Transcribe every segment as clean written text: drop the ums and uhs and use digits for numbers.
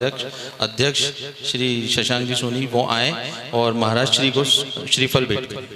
अध्यक्ष श्री शशांक जी सोनी वो आए और महाराज श्री को श्रीफल भेंट करें।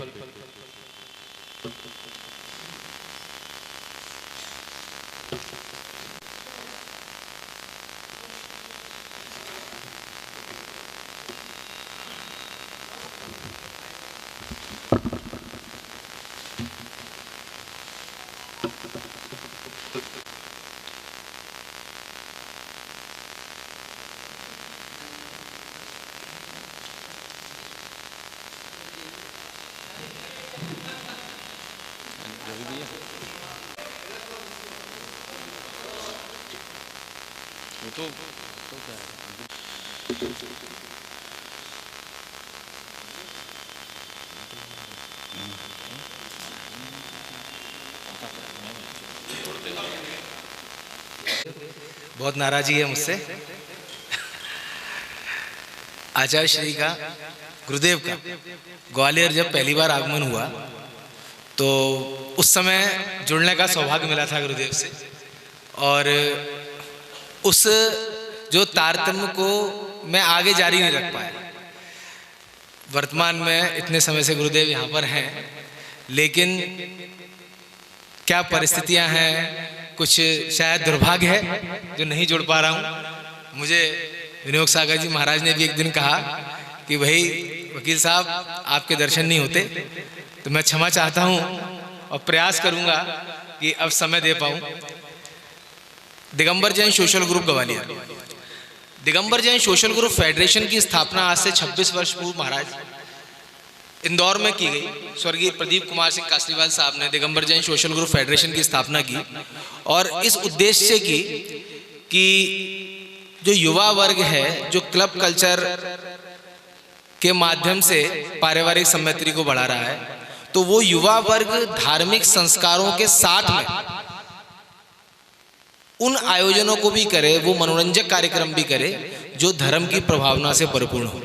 बहुत नाराजी है मुझसे। आचार्य श्री का, गुरुदेव का ग्वालियर जब पहली बार आगमन हुआ तो उस समय जुड़ने का सौभाग्य मिला था गुरुदेव से, और उस जो तारतम्य को मैं आगे जारी नहीं रख पाया। वर्तमान में इतने समय से गुरुदेव यहाँ पर हैं, लेकिन क्या परिस्थितियाँ हैं, कुछ शायद दुर्भाग्य है जो नहीं जुड़ पा रहा हूँ। मुझे विनोद सागर जी महाराज ने भी एक दिन कहा कि भाई वकील साहब आपके दर्शन नहीं होते, तो मैं क्षमा चाहता हूँ और प्रयास करूँगा कि अब समय दे पाऊँ। Digambar Jain social group Gwalior, Digambar Jain social group federation की स्थापना आज से 26 वर्ष पूर्व महाराज इंदौर में की गई। स्वर्गीय प्रदीप कुमार सिंह कासरीवाल साहब ने Digambar Jain social group federation की स्थापना की, और इस उद्देश्य से की कि जो युवा वर्ग है जो क्लब कल्चर के माध्यम से पारिवारिक सम्मिति को बढ़ा रहा है, तो वो युवा वर्ग धार्मिक संस्कारों के साथ में उन आयोजनों को भी करे, वो मनोरंजक कार्यक्रम भी करे जो धर्म की प्रभावना से परिपूर्ण हो।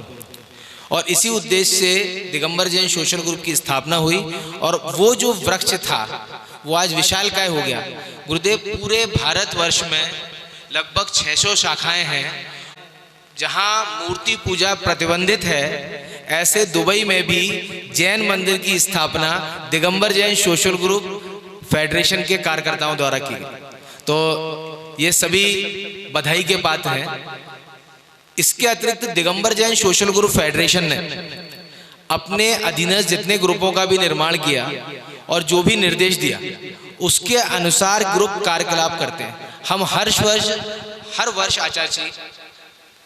और इसी उद्देश्य से दिगंबर जैन सोशल ग्रुप की स्थापना हुई, और वो जो वृक्ष था वो आज विशालकाय हो गया। गुरुदेव, पूरे भारतवर्ष में लगभग 600 शाखाएं हैं। जहां मूर्ति पूजा प्रतिबंधित है, ऐसे दुबई में भी जैन मंदिर की स्थापना Digambar Jain social group federation के कार्यकर्ताओं द्वारा की गई। तो ये सभी बधाई के पात्र हैं। इसके अतिरिक्त Digambar Jain social group federation ने अपने अधीनस्थ जितने ग्रुपों का भी निर्माण किया और जो भी निर्देश दिया उसके अनुसार ग्रुप कार्यकलाप करते हैं। हम हर वर्ष आचार्य जी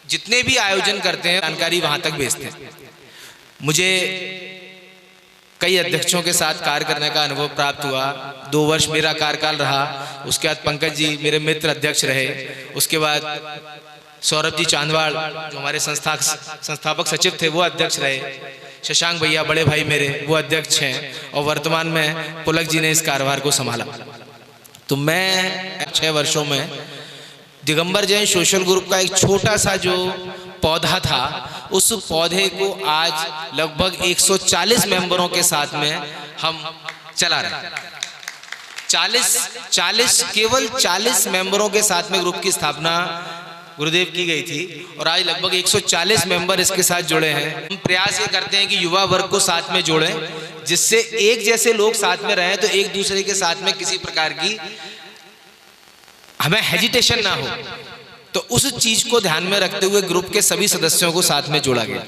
जितने भी आयोजन करते हैं जानकारी वहां तक भेजते हैं। मुझे कई अध्यक्षों के साथ कार्य करने का अनुभव प्राप्त हुआ। 2 वर्ष मेरा कार्यकाल रहा, उसके बाद पंकज जी मेरे मित्र अध्यक्ष रहे, उसके बाद सौरभ जी चांदवाड़ जो हमारे संस्थापक सचिव थे वो अध्यक्ष रहे, शशांक भैया बड़े भाई मेरे वो अध्यक्ष हैं, और वर्तमान में पुलक जी ने इस कार्यभार को संभाला। तो मैं 6 वर्षों में दिगंबर जैन सोशल ग्रुप का एक छोटा सा जो पौधा था, उस पौधे को आज लगभग 140 मेंबरों के साथ में हम चला रहे हैं। 40 केवल 40 मेंबरों के साथ में ग्रुप की स्थापना गुरुदेव की गई थी, और आज लगभग 140 मेंबर इसके साथ जुड़े हैं। हम प्रयास ये करते हैं कि युवा वर्ग को साथ में जोड़ें, जिससे एक जैसे लोग साथ में रहें तो एक दूसरे के साथ में किसी प्रकार की हमें हेजिटेशन ना हो। तो उस चीज को ध्यान में रखते हुए ग्रुप के सभी सदस्यों को साथ में जोड़ा गया,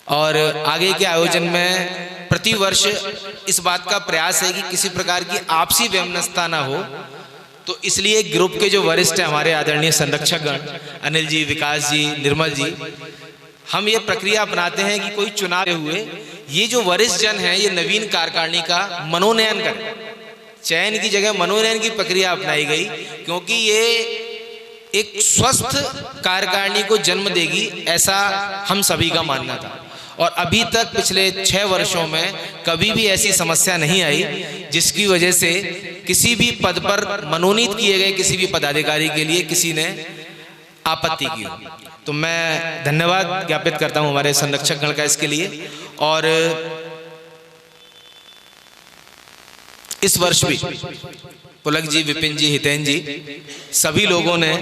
और आगे के आयोजन में प्रति वर्ष इस बात का प्रयास है कि किसी प्रकार की आपसी वैमनस्यता ना हो। तो इसलिए ग्रुप के जो वरिष्ठ हैं हमारे आदरणीय संरक्षकगण अनिल जी, विकास जी, निर्मल जी, हम ये प्रक्रिया अपनाते हैं कि कोई चुनाव हुए ये जो वरिष्ठ जन हैं ये नवीन कार्यकारिणी का मनोनयन करें। चयन की जगह मनोनयन की प्रक्रिया अपनाई गई, क्योंकि ये एक स्वस्थ कार्यकारिणी को जन्म देगी, ऐसा हम सभी का मानना था। और अभी तक पिछले 6 वर्षों में कभी भी ऐसी समस्या नहीं आई जिसकी वजह से किसी भी पद पर मनोनीत किए गए किसी भी पदाधिकारी के लिए किसी ने आपत्ति की। तो मैं धन्यवाद ज्ञापित करता हूं हमारे संरक्षक गण का इसके लिए। और इस वर्ष भी पुलक जी, विपिन जी, हितेन जी, सभी लोगों ने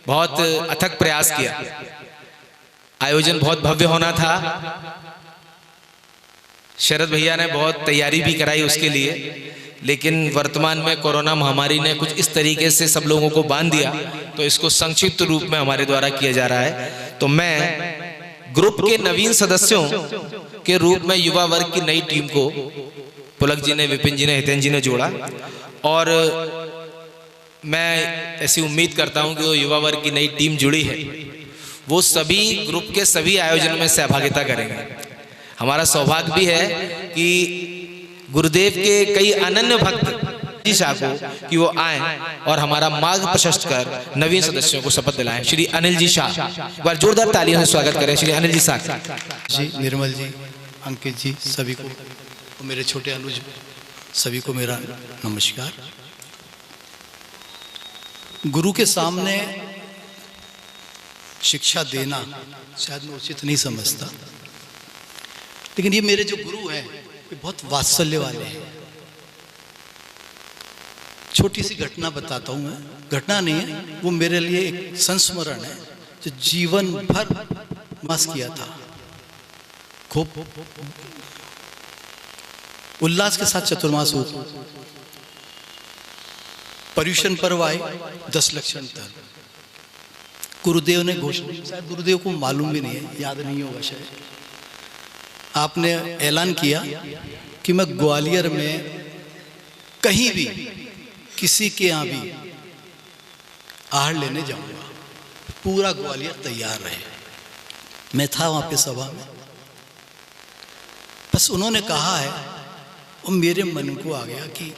बहुत अथक प्रयास किया। आयोजन बहुत भव्य होना था। शरद भैया ने बहुत तैयारी भी कराई उसके लिए, लेकिन वर्तमान में कोरोना महामारी ने कुछ इस तरीके से सब लोगों को बांध दिया, तो इसको संक्षिप्त रूप में हमारे द्वारा किया जा रहा है। तो मैं ग्रुप के नवीन सदस्यों के रूप में युवा वर्ग की नई टीम को पुलक जी ने, विपिन जी ने, हितेन जी ने जोड़ा, और मैं ऐसी उम्मीद करता हूं कि वो युवा वर्ग की नई टीम जुड़ी है, वो सभी ग्रुप के सभी आयोजनों में सहभागिता करेंगे। हमारा सौभाग्य भी है कि गुरुदेव के कई अनन्य भक्त जी शाह को कि वो आए और हमारा मार्ग प्रशस्त कर नवीन सदस्यों को शपथ दिलाएं। श्री अनिल जी शाह, एक बार जोरदार तालियों से स्वागत करें श्री अनिल जी शाह जी। निर्मल जी, अंकित जी, सभी को, और मेरे छोटे अनुज सभी को मेरा नमस्कार। गुरु के सामने शिक्षा देना शायद मैं उचित नहीं समझता, लेकिन ये मेरे जो गुरु हैं ये बहुत वात्सल्य वाले हैं। छोटी सी घटना बताता हूं मैं, घटना नहीं है, वो मेरे लिए एक संस्मरण है जो जीवन भर मास किया था। खूब उल्लास के साथ चतुर्मास हो, पर्युषण पर्व आए, 10 लक्षण तक गुरुदेव ने घोषणा, शायद गुरुदेव को मालूम भी नहीं है, याद नहीं होगा शायद, आपने ऐलान किया कि मैं ग्वालियर में कहीं भी किसी के यहाँ भी आहार लेने जाऊंगा, पूरा ग्वालियर तैयार रहे। मैं था वहां पे सभा में, बस उन्होंने कहा है और मेरे मन को आ गया कि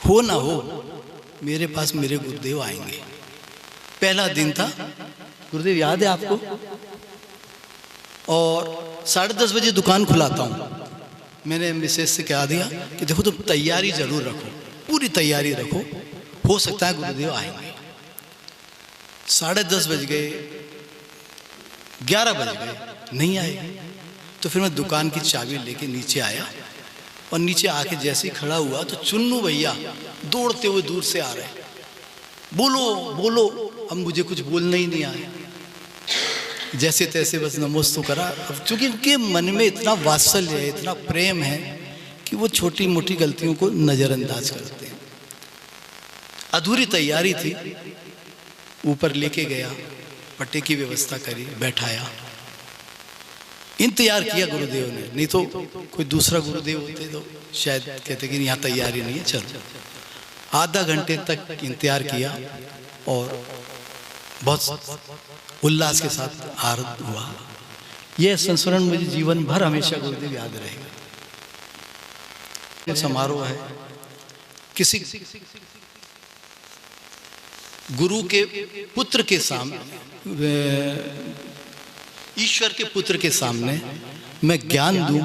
हो ना हो मेरे पास मेरे गुरुदेव आएंगे। पहला दिन था, गुरुदेव याद है आपको, और 10:30 बजे दुकान खुलाता हूँ। मैंने मिसेस से कह दिया कि देखो तुम तैयारी जरूर रखो, पूरी तैयारी रखो, हो सकता है गुरुदेव आएंगे। 10:30 बज गए, 11 बज गए, नहीं आए। तो फिर मैं दुकान की चाबी लेके नीचे आया, और नीचे आके जैसे ही खड़ा हुआ तो चुन्नू भैया दौड़ते हुए दूर से आ रहे, बोलो बोलो। अब मुझे कुछ बोलना ही नहीं आया, जैसे तैसे बस नमोस्तु करा। अब चूंकि उनके मन में इतना वात्सल्य है, इतना प्रेम है कि वो छोटी मोटी गलतियों को नजरअंदाज करते हैं। अधूरी तैयारी थी, ऊपर लेके गया, पट्टे की व्यवस्था करी, बैठाया, इंतजार किया गुरुदेव ने। नहीं तो कोई दूसरा गुरुदेव होते तो शायद कहते कि यहाँ तैयारी नहीं है, चलो। आधा घंटे तक इंतजार किया और बहुत उल्लास के साथ आरंभ हुआ। यह संस्मरण मुझे जीवन भर हमेशा गुरुदेव याद रहेगा। समारोह है, किसी गुरु के पुत्र के सामने, ईश्वर के पुत्र के सामने मैं ज्ञान दूं,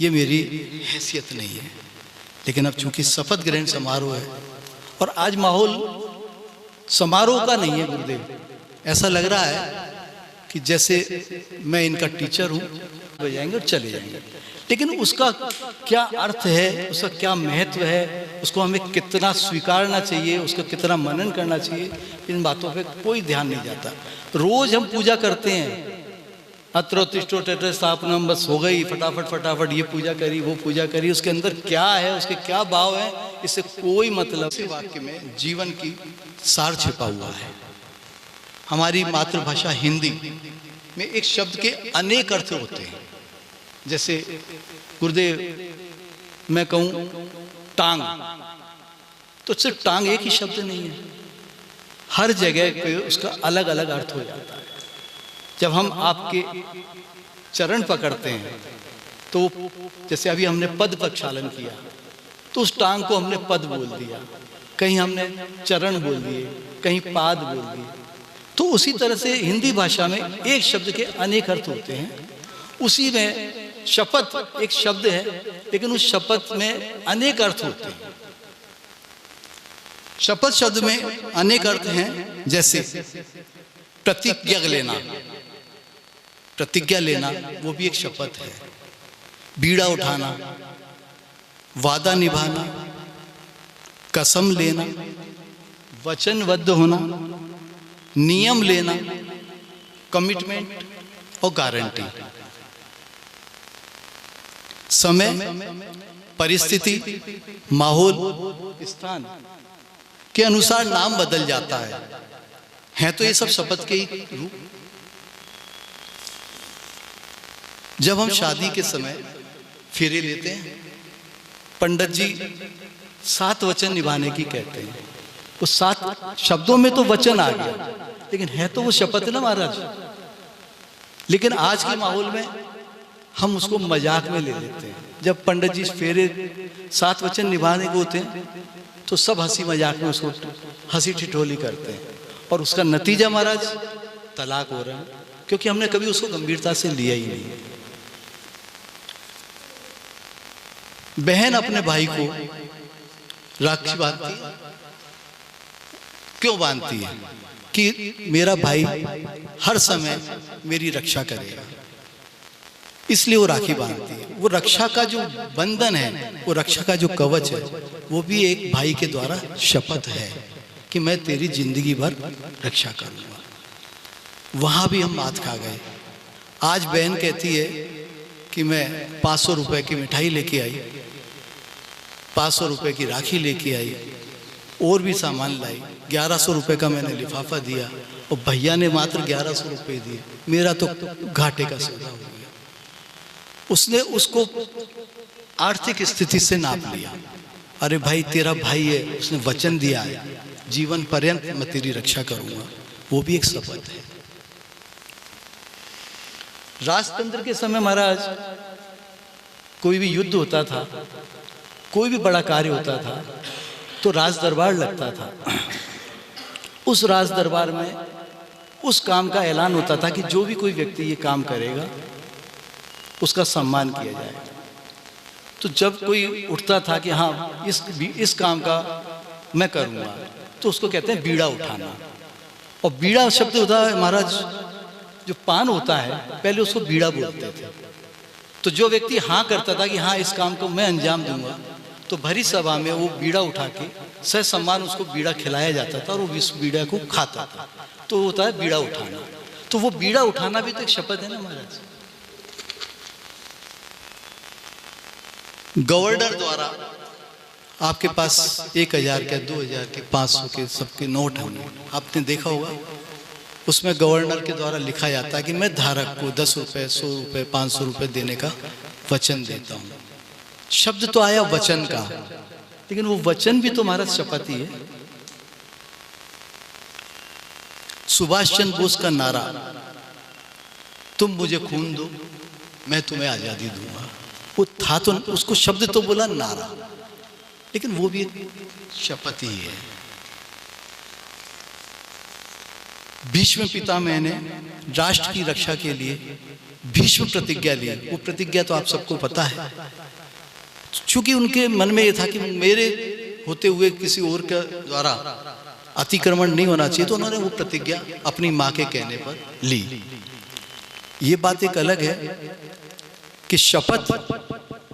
ये मेरी हैसियत नहीं है। लेकिन अब चूंकि शपथ ग्रहण समारोह है और आज माहौल समारोह का नहीं है, गुरुदेव ऐसा लग रहा है कि जैसे मैं इनका टीचर हूं, बजाएंगे और चले जाएंगे। लेकिन उसका क्या अर्थ है, उसका क्या महत्व है, उसको हमें कितना स्वीकारना चाहिए, उसका कितना मनन करना चाहिए, इन बातों पे कोई ध्यान नहीं जाता। रोज हम पूजा करते हैं, अत्रोतिष्ठो तत्र स्थापनम, बस हो गई, फटाफट फटाफट ये पूजा करी, वो पूजा करी, उसके अंदर क्या है, उसके क्या भाव है, इससे कोई मतलब। इस वाक्य में जीवन की सार छिपा हुआ है। हमारी मातृभाषा हिंदी में एक शब्द के अनेक अर्थ होते हैं। जैसे गुरुदेव मैं कहूं टांग, तो सिर्फ टांग एक ही शब्द नहीं है, हर जगह पे उसका अलग अलग अर्थ हो जाता है। जब हम आपके चरण पकड़ते हैं तो जैसे अभी हमने पद प्रक्षालन किया, तो उस टांग को हमने पद बोल दिया, कहीं हमने चरण बोल दिए, कहीं पाद बोल दिए। तो उसी तरह से हिंदी भाषा में एक शब्द के अनेक अर्थ होते हैं। उसी में शपथ एक शब्द है, लेकिन उस शपथ में अनेक अर्थ होते हैं। शपथ शब्द में अनेक अर्थ हैं, जैसे प्रतिज्ञा लेना, प्रतिज्ञा लेना वो भी एक शपथ है। बीड़ा उठाना, वादा निभाना, कसम लेना, वचनबद्ध होना, नियम लेना, कमिटमेंट और गारंटी। समय, परिस्थिति, माहौल, स्थान के अनुसार नाम बदल जाता है तो ये सब शपथ के ही रूप। जब हम शादी के समय फेरे लेते हैं, पंडित जी 7 वचन निभाने की कहते हैं। वो 7 शब्दों में तो वचन आ गया, लेकिन है तो वो शपथ ना महाराज। लेकिन आज के माहौल में हम उसको मजाक में ले लेते हैं। जब पंडित जी फेरे 7 वचन निभाने को होते हैं तो सब हंसी मजाक में उसको हंसी ठिठोली करते हैं, और उसका नतीजा महाराज तलाक हो रहा है, क्योंकि हमने कभी उसको गंभीरता से लिया ही नहीं। बहन अपने भाई को राखी बांधती है, क्यों बांधती है? कि मेरा भाई हर समय मेरी रक्षा करेगा, इसलिए वो राखी बांधती है। वो रक्षा का जो बंधन है, वो रक्षा का जो कवच है, वो भी एक भाई के द्वारा शपथ है कि मैं तेरी जिंदगी भर रक्षा करूंगा। वहां भी हम मात खा गए। आज बहन कहती है कि मैं 500 रुपए की मिठाई लेके आई, 500 रुपए की राखी लेके आई, और भी सामान लाई, 1100 रुपए का मैंने लिफाफा दिया, और भैया ने मात्र 1100 रुपए दिए। मेरा तो घाटे का सौदा हो गया। उसने उसको आर्थिक स्थिति से नाप लिया। अरे भाई, तेरा भाई है, उसने वचन दिया है जीवन पर्यंत मैं तेरी रक्षा करूंगा, वो भी एक शपथ है। राजतंत्र के समय महाराज कोई भी युद्ध होता था, कोई भी बड़ा कार्य होता था, तो राज दरबार लगता था। उस राज दरबार में उस काम का ऐलान होता था कि जो भी कोई व्यक्ति ये काम करेगा उसका सम्मान किया जाएगा। तो जब कोई उठता था कि हाँ इस काम का मैं करूँगा, तो उसको कहते हैं बीड़ा उठाना। और बीड़ा शब्द होता है महाराज, जो पान होता है पहले उसको बीड़ा बोलते थे। तो जो व्यक्ति हाँ करता था कि हाँ इस काम को मैं अंजाम दूंगा, तो भरी सभा में वो बीड़ा उठा के सह सम्मान उसको बीड़ा खिलाया जाता था, और वो इस बीड़ा को खाता था। तो होता है बीड़ा उठाना। तो वो बीड़ा उठाना भी तो एक शपथ है ना महाराज। गवर्नर द्वारा आपके पास 1000 के, 2000 के, 500 के सबके नोट होंगे, आपने देखा होगा। उसमें गवर्नर के द्वारा लिखा जाता है कि मैं धारक को 10 रुपए, 100 रुपए, 500 रुपए देने का वचन देता हूँ। शब्द तो आया वचन का, लेकिन वो वचन भी तो हमारा शपथ ही है। सुभाष चंद्र बोस का नारा, तुम मुझे खून दो मैं तुम्हें आजादी दूंगा, वो था तो, उसको शब्द तो बोला नारा, लेकिन वो भी एक शपथ ही है। भीष्म पितामह ने राष्ट्र की रक्षा के लिए भीष्म प्रतिज्ञा ली। वो प्रतिज्ञा तो आप सबको पता है। चूंकि उनके मन में ये था कि मेरे होते हुए किसी और के द्वारा अतिक्रमण नहीं होना चाहिए, तो उन्होंने वो प्रतिज्ञा अपनी माँ के कहने पर ली। ये बात एक अलग है कि शपथ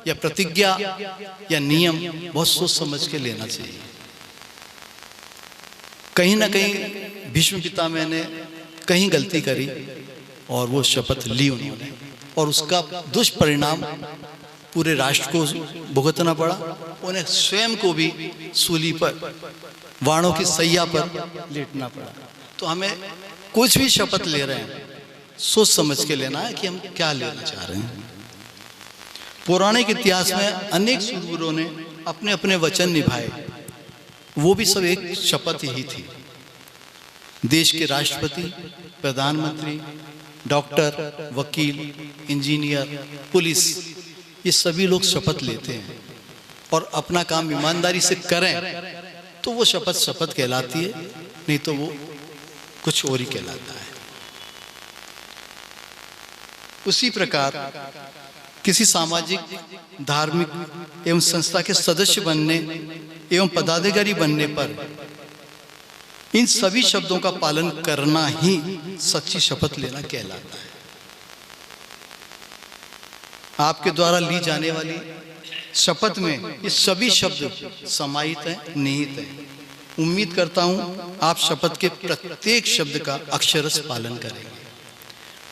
या प्रतिज्ञा या नियम बहुत सोच समझ के लेना चाहिए। कहीं ना कहीं भीष्म पितामह ने कहीं गलती करी और वो शपथ ली उन्होंने, और उसका दुष्परिणाम पूरे राष्ट्र को भुगतना पड़ा। उन्हें स्वयं को भी सूली पर, वाणों की सैया पर लेटना पड़ा। तो हमें कुछ भी शपथ ले रहे हैं सोच समझ के लेना है कि हम क्या लेना चाह रहे हैं। पौराणिक इतिहास में अनेक सूरवीरों ने अपने अपने वचन निभाए, वो भी सब एक शपथ ही थी। देश के राष्ट्रपति, प्रधानमंत्री, डॉक्टर, वकील, इंजीनियर, पुलिस, ये सभी लोग शपथ लेते हैं और अपना काम ईमानदारी से करें तो वो शपथ कहलाती है, नहीं तो वो कुछ और ही कहलाता है। उसी प्रकार किसी सामाजिक, धार्मिक एवं संस्था के सदस्य बनने एवं पदाधिकारी बनने पर इन सभी शब्दों का पालन करना ही सच्ची शपथ लेना कहलाता है। आपके द्वारा ली जाने वाली शपथ में ये सभी शब्द समाहित हैं, निहित हैं। उम्मीद करता हूँ आप शपथ के प्रत्येक शब्द का अक्षरश पालन करेंगे।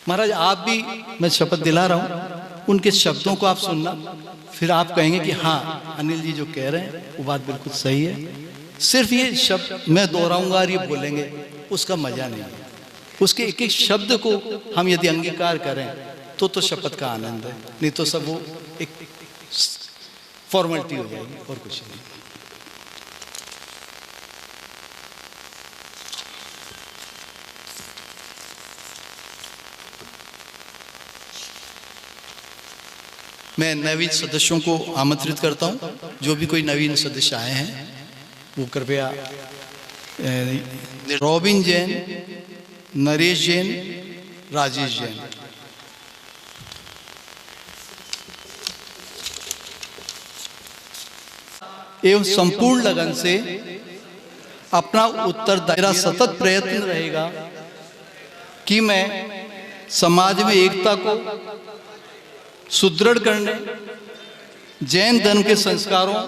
महाराज आप भी, मैं शपथ दिला रहा हूँ, उनके शब्दों को आप सुनना, फिर आप कहेंगे कि हाँ अनिल जी जो कह रहे हैं वो बात बिल्कुल सही है। सिर्फ ये शब्द मैं दोहराऊंगा और ये बोलेंगे, उसका मजा नहीं है। उसके एक एक शब्द को हम यदि अंगीकार करें तो शपथ का आनंद है, नहीं तो सब वो एक फॉर्मेलिटी हो जाएगी और कुछ नहीं। मैं नवीन सदस्यों को आमंत्रित करता हूं, जो भी कोई नवीन सदस्य आए हैं वो कृपया रॉबिन जैन, नरेश जैन, राजेश जैन। एवं संपूर्ण लगन से अपना उत्तरदायित्व सतत प्रयत्न रहेगा कि मैं समाज में एकता को सुदृढ़ करने, जैन धर्म के संस्कारों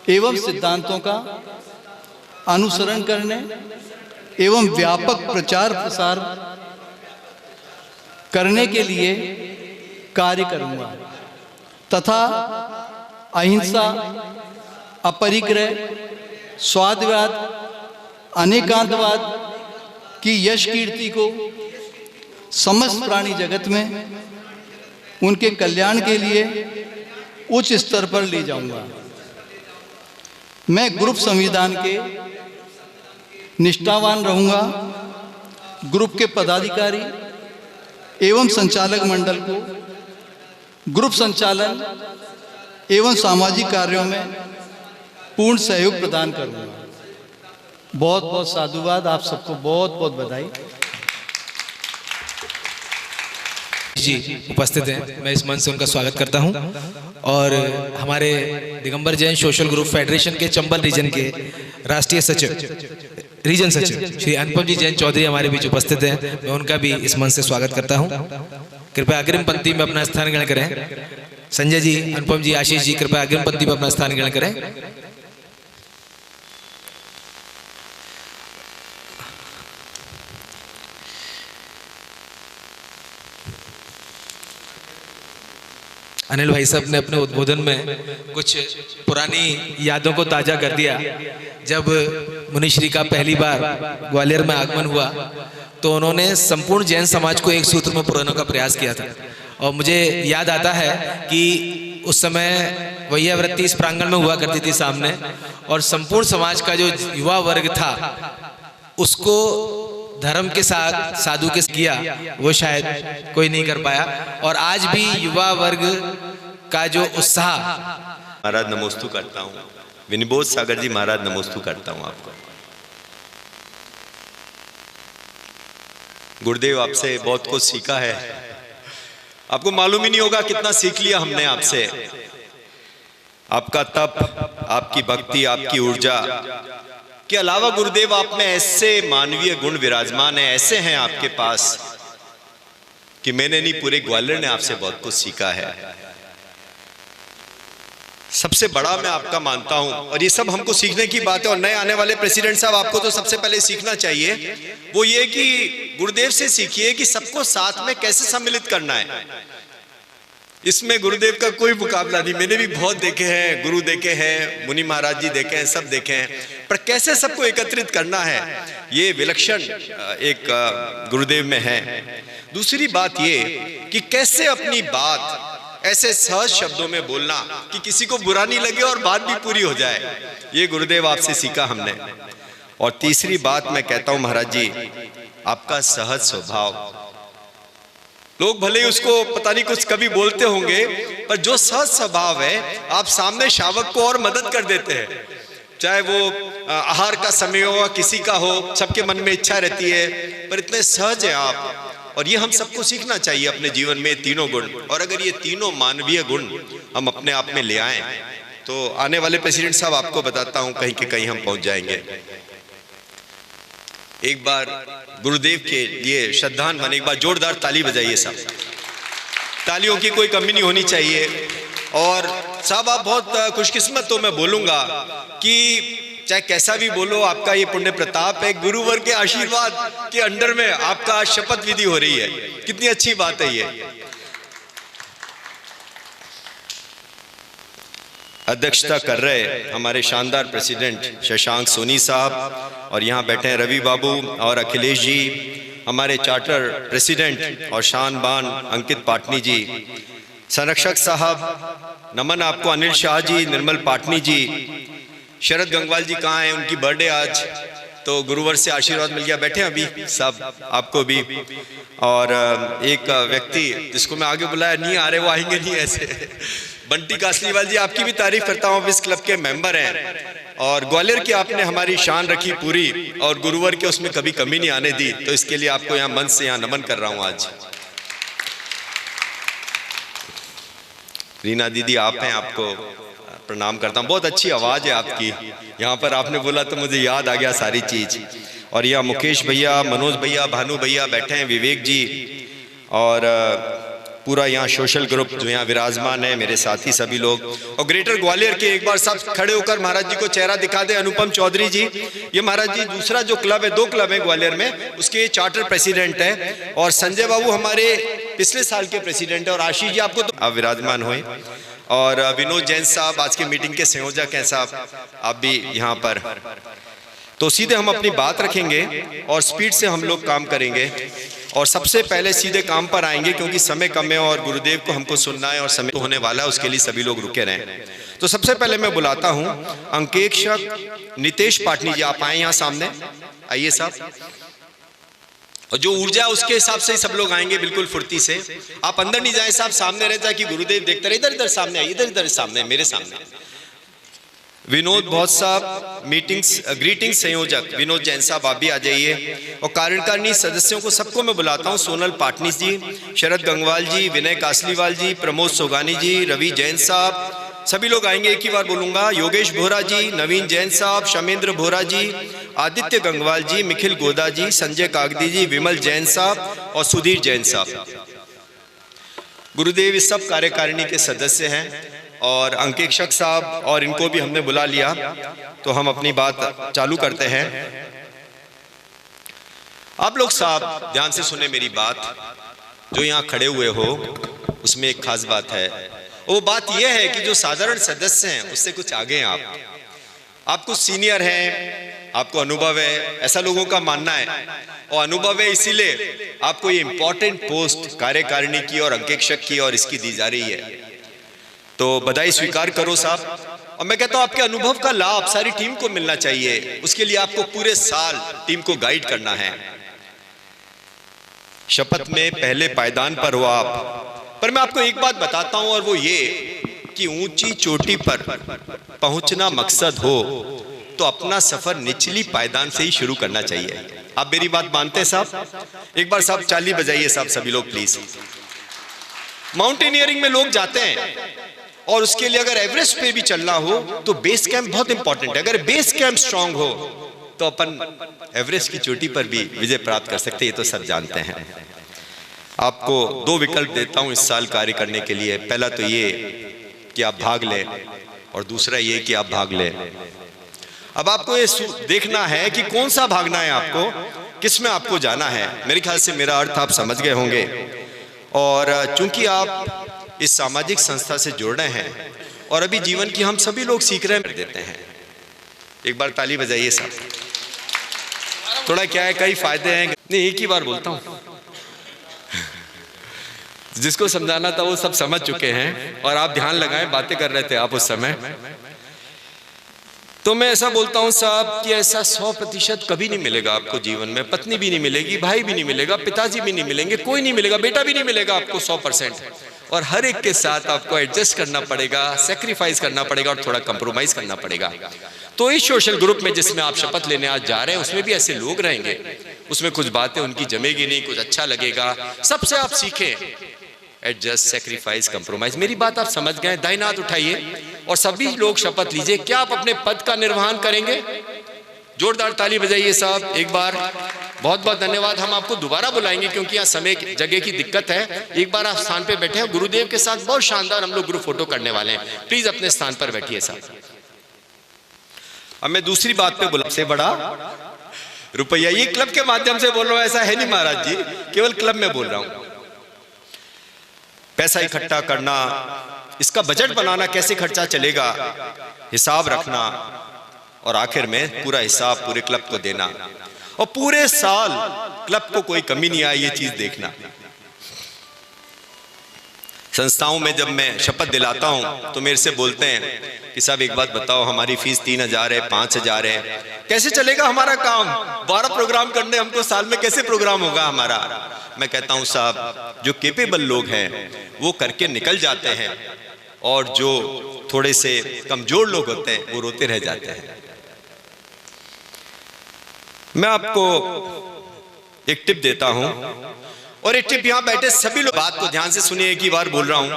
एवं सिद्धांतों का अनुसरण करने एवं व्यापक प्रचार प्रसार करने के लिए कार्य करूंगा तथा अहिंसा, अपरिग्रह, स्वादवाद, अनेकांतवाद की यश कीर्ति को समस्त प्राणी जगत में उनके कल्याण के लिए उच्च स्तर पर ले जाऊंगा। मैं ग्रुप संविधान के निष्ठावान रहूंगा। ग्रुप के पदाधिकारी एवं संचालक मंडल को ग्रुप संचालन एवं सामाजिक कार्यों में पूर्ण सहयोग प्रदान करूंगा। बहुत बहुत साधुवाद, आप सबको बहुत बहुत बधाई। जी उपस्थित हैं, मैं इस मंच से उनका स्वागत करता हूं। और हमारे Digambar Jain social group federation के चंबल रीजन के राष्ट्रीय सचिव, रीजन सचिव श्री अनुपम जी जैन चौधरी हमारे बीच उपस्थित हैं, मैं उनका भी इस मंच से स्वागत करता हूं। कृपया अग्रिम पंक्ति में अपना स्थान ग्रहण करें। संजय जी, अनुपम जी, आशीष जी, कृपया अग्रिम पंक्ति में अपना स्थान ग्रहण करें। अनिल भाई साहब ने अपने उद्बोधन में कुछ पुरानी यादों को ताजा कर दिया। जब मुनिश्री का पहली बार ग्वालियर में आगमन हुआ तो उन्होंने संपूर्ण जैन समाज को एक सूत्र में पुराने का प्रयास किया था। और मुझे याद आता है कि उस समय वैया वृत्ति इस प्रांगण में हुआ करती थी सामने, और संपूर्ण समाज का जो युवा वर्ग था उसको धर्म के साथ साधु के किया, वो शायद कोई नहीं कर पाया। और आज भी युवा वर्ग का जो उत्साह, महाराज नमोस्तु करता हूँ। विनिबोध सागर जी महाराज नमोस्तु करता हूँ आपको। गुरुदेव आपसे बहुत कुछ सीखा है, आपको मालूम ही नहीं होगा कितना सीख लिया हमने आपसे। आपका तप, आपकी भक्ति, आपकी ऊर्जा के अलावा गुरुदेव आप में ऐसे मानवीय गुण विराजमान है, ऐसे हैं आपके पास कि मैंने नहीं, पूरे ग्वालियर ने आपसे बहुत कुछ सीखा है। सबसे बड़ा मैं आपका मानता हूं, और ये सब हमको सीखने की बात है। और नए आने वाले प्रेसिडेंट साहब, आपको तो सबसे पहले सीखना चाहिए वो ये कि गुरुदेव से सीखिए कि सबको साथ में कैसे सम्मिलित करना है। इसमें गुरुदेव का कोई मुकाबला नहीं। मैंने भी बहुत देखे हैं, गुरु देखे हैं, मुनि महाराज जी देखे हैं, सब देखे हैं, पर कैसे सबको एकत्रित करना है ये विलक्षण एक गुरुदेव में है। दूसरी बात ये कि कैसे अपनी बात ऐसे सहज शब्दों में बोलना कि किसी को बुरा नहीं लगे और बात भी पूरी हो जाए, ये गुरुदेव आपसे सीखा हमने। और तीसरी बात मैं कहता हूं महाराज जी, आपका सहज स्वभाव। लोग भले ही उसको पता नहीं कुछ कभी बोलते होंगे, पर जो सहज स्वभाव है, आप सामने शावक को और मदद कर देते हैं। चाहे वो आहार का समय हो, किसी का हो, सबके मन में इच्छा रहती है, पर इतने सहज हैं आप। और ये हम सबको सीखना चाहिए अपने जीवन में, तीनों गुण। और अगर ये तीनों मानवीय गुण हम अपने आप में ले आए तो आने वाले प्रेसिडेंट साहब, आपको बताता हूं, कहीं के कहीं हम पहुंच जाएंगे। एक बार गुरुदेव के लिए श्रद्धान बने, एक बार जोरदार ताली बजाइए सब। तालियों की कोई कमी नहीं होनी चाहिए। और साहब आप बहुत खुशकिस्मत, तो मैं बोलूंगा कि चाहे कैसा भी बोलो, आपका ये पुण्य प्रताप है, गुरुवर के आशीर्वाद के अंडर में आपका आज शपथ विधि हो रही है। कितनी अच्छी बात है ये। अध्यक्षता कर रहे हमारे शानदार प्रेसिडेंट शशांक सोनी साहब, और यहाँ बैठे हैं रवि बाबू और अखिलेश जी, हमारे चार्टर प्रेसिडेंट और शान बान अंकित पाटनी जी, संरक्षक साहब नमन आपको, अनिल शाह जी, निर्मल पाटनी जी, शरद गंगवाल जी कहाँ हैं, उनकी बर्थडे आज, तो गुरुवर से आशीर्वाद मिल गया, बैठे अभी सब आपको भी। और एक व्यक्ति जिसको मैं आगे बुलाया नहीं आ रहे, वो आएंगे नहीं ऐसे, बंटी कासलीवाल जी, आपकी भी तारीफ करता हूँ, इस क्लब के मेंबर हैं और ग्वालियर की आपने हमारी शान रखी पूरी और गुरुवर के उसमें कभी कमी नहीं आने दी, तो इसके लिए आपको यहाँ मन से यहाँ नमन कर रहा हूँ आज। रीना दीदी आप हैं, आपको प्रणाम करता हूँ, बहुत अच्छी आवाज़ है आपकी, यहाँ पर आपने बोला तो मुझे याद आ गया सारी चीज़। और यहाँ मुकेश भैया, मनोज भैया, भानु भैया बैठे हैं, विवेक जी, और पूरा यहाँ सोशल ग्रुप जो यहाँ विराजमान है, मेरे साथी सभी लोग, और ग्रेटर ग्वालियर के एक बार सब खड़े होकर महाराज जी को चेहरा दिखा दे। अनुपम चौधरी जी, ये महाराज जी दूसरा जो क्लब है, 2 क्लब है ग्वालियर में, उसके चार्टर प्रेसिडेंट है, और संजय बाबू हमारे पिछले साल के प्रेसिडेंट है, और आशीष जी आपको तो आप विराजमान हुए, और विनोद जैन साहब आज के मीटिंग के संयोजक हैं साहब, आप भी यहाँ पर। तो सीधे हम अपनी बात रखेंगे और स्पीड से हम लोग काम करेंगे, और सबसे पहले सीधे काम पर आएंगे क्योंकि समय कम है और गुरुदेव को हमको सुनना है और समय होने वाला है, उसके लिए सभी लोग रुके रहें। तो सबसे पहले मैं बुलाता हूं अंकेक्षक नितेश पाटनी जी, आप आए यहाँ सामने, आइए साहब। और जो ऊर्जा उसके हिसाब से ही सब लोग आएंगे, बिल्कुल फुर्ती से, आप अंदर नहीं जाए साहब, सामने रहता है कि गुरुदेव देखते रहे, इधर इधर सामने आइए, इधर इधर सामने, मेरे सामने। विनोद बहुत साहब मीटिंग्स ग्रीटिंग संयोजक विनोद जैन साहब आप भी आ जाइए, और कार्यकारिणी सदस्यों को सबको मैं बुलाता हूं, सोनल पाटनी जी, शरद गंगवाल जी, विनय कासलीवाल जी, प्रमोद सोगानी जी, रवि जैन साहब, सभी लोग आएंगे, एक ही बार बोलूंगा, योगेश बोहरा जी, नवीन जैन साहब, शमेंद्र बोहरा जी, आदित्य गंगवाल जी, निखिल गोदा जी, संजय कागदी जी, विमल जैन साहब और सुधीर जैन साहब। गुरुदेव इस सब कार्यकारिणी के सदस्य हैं, और अंकेक्षक साहब और इनको भी हमने बुला लिया, तो हम अपनी बात चालू करते हैं। आप लोग साहब ध्यान से सुने मेरी बात, जो यहाँ खड़े हुए हो उसमें एक खास बात है, वो बात यह है कि जो साधारण सदस्य हैं उससे कुछ आगे हैं आप कुछ सीनियर हैं, आपको अनुभव है, ऐसा लोगों का मानना है, और अनुभव है इसीलिए आपको ये इंपॉर्टेंट पोस्ट कार्यकारिणी की और अंकेक्षक की और इसकी दी जा रही है, तो बधाई स्वीकार करो साहब। और मैं कहता हूं आपके अनुभव का लाभ सारी टीम को मिलना चाहिए, उसके लिए आपको पूरे साल टीम को गाइड करना है। शपथ में पहले पायदान पर हो आप, पर मैं आपको एक बात बताता हूं, और वो ये कि ऊंची चोटी पर पहुंचना मकसद हो तो अपना सफर निचली पायदान से ही शुरू करना चाहिए। आप मेरी बात मानते हैं साहब? एक बार साहब चाली बजाइए साहब, सभी लोग प्लीज। माउंटेनियरिंग में लोग जाते हैं और उसके लिए अगर एवरेस्ट पे भी चलना हो तो बेस कैंप बहुत इंपॉर्टेंट है। अगर बेस कैंप स्ट्रांग हो तो अपन एवरेस्ट की चोटी पर भी विजय प्राप्त कर सकते हैं, ये तो सब जानते हैं। आपको 2 विकल्प देता हूं इस साल कार्य करने के लिए। पहला तो ये कि आप भाग लें, और दूसरा ये कि आप भाग लें। अब आपको ये देखना है कि कौन सा भागना है, आपको किस में आपको जाना है। मेरे ख्याल से मेरा अर्थ आप समझ गए होंगे, और चूंकि आप इस सामाजिक संस्था से जुड़ रहे हैं और अभी जीवन की हम सभी लोग सीख रहे हैं, देते हैं। एक बार ताली बजाइए साहब। थोड़ा क्या है, कई फायदे हैं, नहीं एक ही बार बोलता हूं। जिसको समझाना था वो सब समझ चुके हैं, और आप ध्यान लगाएं, बातें कर रहे थे आप उस समय। तो मैं ऐसा बोलता हूं साहब कि ऐसा 100% कभी नहीं मिलेगा आपको जीवन में। पत्नी भी नहीं मिलेगी, भाई भी नहीं मिलेगा, पिताजी भी नहीं मिलेंगे, कोई नहीं मिलेगा, बेटा भी नहीं मिलेगा आपको 100%। और हर एक के साथ आपको एडजस्ट करना पड़ेगा, सेक्रीफाइस करना पड़ेगा और थोड़ा कंप्रोमाइज करना पड़ेगा। तो इस सोशल ग्रुप में जिसमें आप शपथ लेने आज जा रहे हैं, उसमें भी ऐसे लोग रहेंगे, उसमें कुछ बातें उनकी जमेगी नहीं, कुछ अच्छा लगेगा। सबसे आप सीखें एडजस्ट, सेक्रीफाइस, कंप्रोमाइज। मेरी बात आप समझ गए? दाहिना हाथ उठाइए और सभी लोग शपथ लीजिए। क्या आप अपने पद का निर्वहन करेंगे? जोरदार ताली बजाइए साहब एक बार। बहुत बहुत धन्यवाद। हम आपको दोबारा बुलाएंगे क्योंकि यहाँ समय जगह की दिक्कत है। एक बार आप स्थान पे बैठे हैं, गुरुदेव के साथ बहुत शानदार हम लोग ग्रुप फोटो करने वाले हैं। प्लीज अपने स्थान पर बैठिए साहब। अब मैं दूसरी बात पे बोला, सबसे बड़ा रुपया, ये क्लब के माध्यम से बोल रहा हूं, ऐसा है नहीं महाराज जी, केवल क्लब में बोल रहा हूं। पैसा इकट्ठा करना, इसका बजट बनाना, कैसे खर्चा चलेगा, हिसाब रखना, और आखिर में पूरा हिसाब पूरे क्लब को देना, और पूरे साल क्लब को कोई कमी नहीं आए, ये चीज देखना। संस्थाओं में जब मैं शपथ दिलाता हूं तो मेरे से बोलते हैं कि साहब एक बात बताओ, हमारी फीस 3,000 है, 5,000 है, कैसे चलेगा हमारा काम? 12 प्रोग्राम करने हमको साल में, कैसे प्रोग्राम होगा हमारा? मैं कहता हूं साहब, जो कैपेबल लोग हैं वो करके निकल जाते हैं, और जो थोड़े से कमजोर लोग होते हैं वो रोते रह जाते हैं। मैं आपको एक टिप देता हूं, और एक टिप यहां बैठे सभी लोग बात को ध्यान से सुनिए, एक ही बार बोल रहा हूं,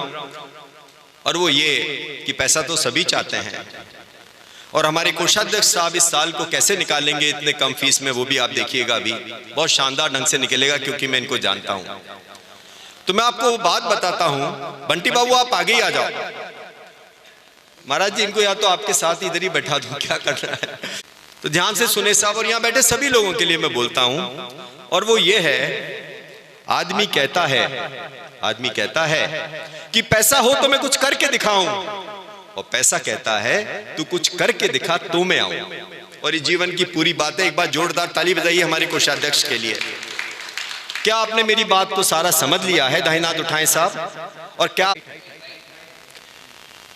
और वो ये कि पैसा तो सभी चाहते हैं, और हमारे कोषाध्यक्ष साहब इस साल को कैसे निकालेंगे इतने कम फीस में, वो भी आप देखिएगा, अभी बहुत शानदार ढंग से निकलेगा, क्योंकि मैं इनको जानता हूं। तो मैं आपको वो बात बताता हूं, बंटी बाबू आप आगे ही आ जाओ। महाराज जी इनको या तो आपके साथ इधर ही बैठा दूं, क्या कर रहा है? तो ध्यान से सुने साहब, और यहां बैठे सभी लोगों के लिए मैं बोलता हूं, और वो ये है, आदमी कहता है कि पैसा हो तो मैं कुछ करके दिखाऊं, और पैसा कहता है तू कुछ करके दिखा तो मैं आऊं। और ये जीवन की पूरी बात है। एक बार जोरदार ताली बजाइए हमारे कोषाध्यक्ष के लिए। क्या आपने मेरी बात को सारा समझ लिया है? दाहिने हाथ उठाएं साहब। और क्या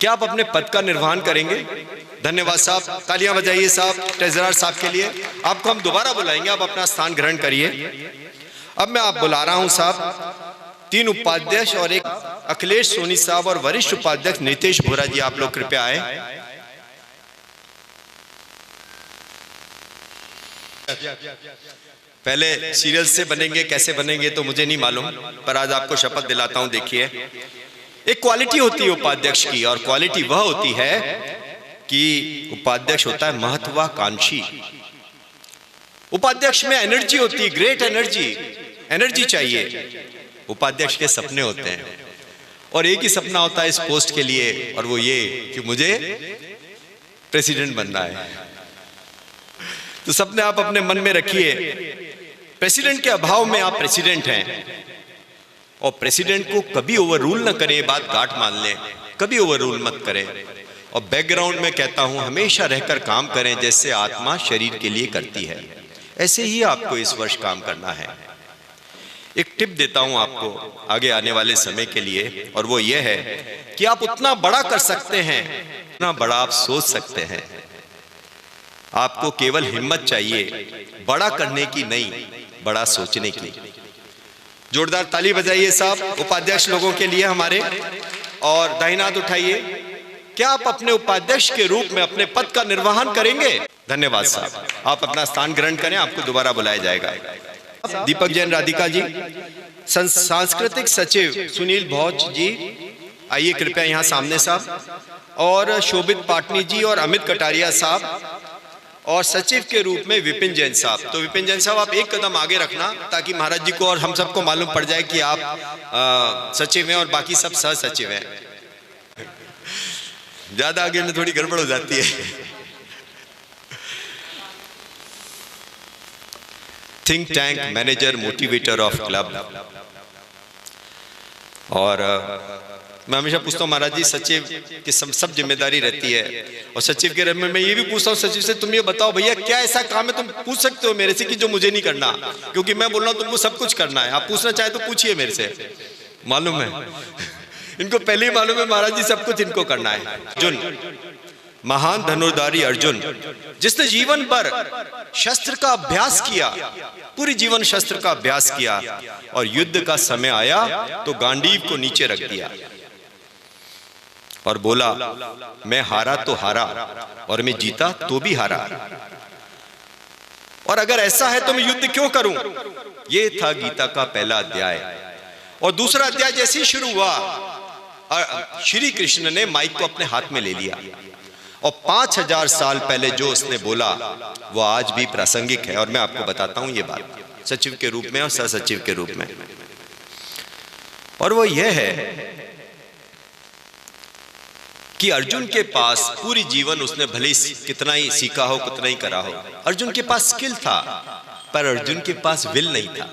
आप अपने पद का निर्वहन करेंगे? धन्यवाद साहब, तालियां बजाइए साहब ट्रेजरर साहब के लिए। आपको हम दोबारा बुलाएंगे, आप अपना स्थान ग्रहण करिए। अब मैं आप बुला रहा हूं साहब 3 उपाध्यक्ष और एक अखिलेश सोनी साहब और वरिष्ठ उपाध्यक्ष नितेश भोरा जी, आप लोग कृपया आए। पहले सीरियल से बनेंगे, कैसे बनेंगे तो मुझे नहीं मालूम, पर आज आपको शपथ दिलाता हूं। देखिए, एक क्वालिटी होती है उपाध्यक्ष की, और क्वालिटी वह होती है कि उपाध्यक्ष होता है महत्वाकांक्षी। उपाध्यक्ष में एनर्जी होती है, ग्रेट एनर्जी चाहिए। उपाध्यक्ष के सपने होते हैं, और एक ही सपना होता है इस पोस्ट के लिए, और वो ये कि मुझे प्रेसिडेंट बनना है। तो सपने आप अपने मन में रखिए। प्रेसिडेंट के अभाव में आप प्रेसिडेंट हैं, और प्रेसिडेंट को कभी ओवर रूल न करें, बात गांठ मान लें, कभी ओवर रूल मत करें। और बैकग्राउंड में कहता हूं, हमेशा रहकर काम करें, जैसे आत्मा शरीर के लिए करती है, ऐसे ही आपको इस वर्ष काम करना है। एक टिप देता हूं आपको आगे आने वाले समय के लिए, और वो ये है कि आप उतना बड़ा कर सकते हैं, उतना बड़ा आप सोच सकते हैं। आपको केवल हिम्मत चाहिए, बड़ा करने की नहीं, बड़ा सोचने की। जोरदार ताली बजाइए साहब उपाध्यक्ष लोगों के लिए हमारे। और दाहिना हाथ उठाइए। क्या आप अपने उपाध्यक्ष के रूप में अपने पद का निर्वहन करेंगे? धन्यवाद साहब, आप अपना स्थान ग्रहण करें, आपको दोबारा बुलाया जाएगा। दीपक जैन राधिका जी, सांस्कृतिक सचिव सुनील भौज जी, आइए कृपया यहाँ सामने साहब। और शोभित पाटनी जी और अमित कटारिया साहब, और सचिव के रूप में विपिन जैन साहब। तो विपिन जैन साहब आप एक कदम आगे रखना, ताकि महाराज जी को और हम सबको मालूम पड़ जाए कि आप सचिव हैं और बाकी सब सह सचिव हैं। ज्यादा आगे में थोड़ी गड़बड़ हो जाती है। Think tank manager motivator of club. और मैं हमेशा पूछता हूँ महाराज जी, सचिव की सब जिम्मेदारी रहती है, और सचिव के रूप में मैं ये भी पूछता हूँ सचिव से, तुम ये बताओ भैया क्या ऐसा काम है, तुम पूछ सकते हो मेरे से कि जो मुझे नहीं करना, क्योंकि मैं बोल रहा हूँ तुमको सब कुछ करना है। आप पूछना चाहे तो पूछिए मेरे से, मालूम है इनको पहले ही मालूम है महाराज जी सब कुछ इनको करना है। अर्जुन, महान धनुर्धारी अर्जुन, जिसने जीवन भर शस्त्र का अभ्यास किया, पूरी जीवन शस्त्र का अभ्यास किया, और युद्ध का समय आया तो गांडीव को नीचे रख दिया और बोला मैं हारा तो हारा, और मैं जीता तो भी हारा, और अगर ऐसा है तो मैं युद्ध क्यों करूं। ये था गीता का पहला अध्याय। और दूसरा अध्याय जैसे ही शुरू हुआ, श्री कृष्ण ने माइक को अपने हाथ में ले लिया, और 5000 साल पहले जो उसने बोला वो आज भी प्रासंगिक है। और मैं आपको बताता हूं ये बात, सचिव के रूप में और सह सचिव के रूप में, और वो ये है कि अर्जुन के पास पूरी जीवन उसने भले ही कितना ही सीखा हो, कितना ही करा हो, अर्जुन के पास स्किल था, पर अर्जुन के पास विल नहीं था।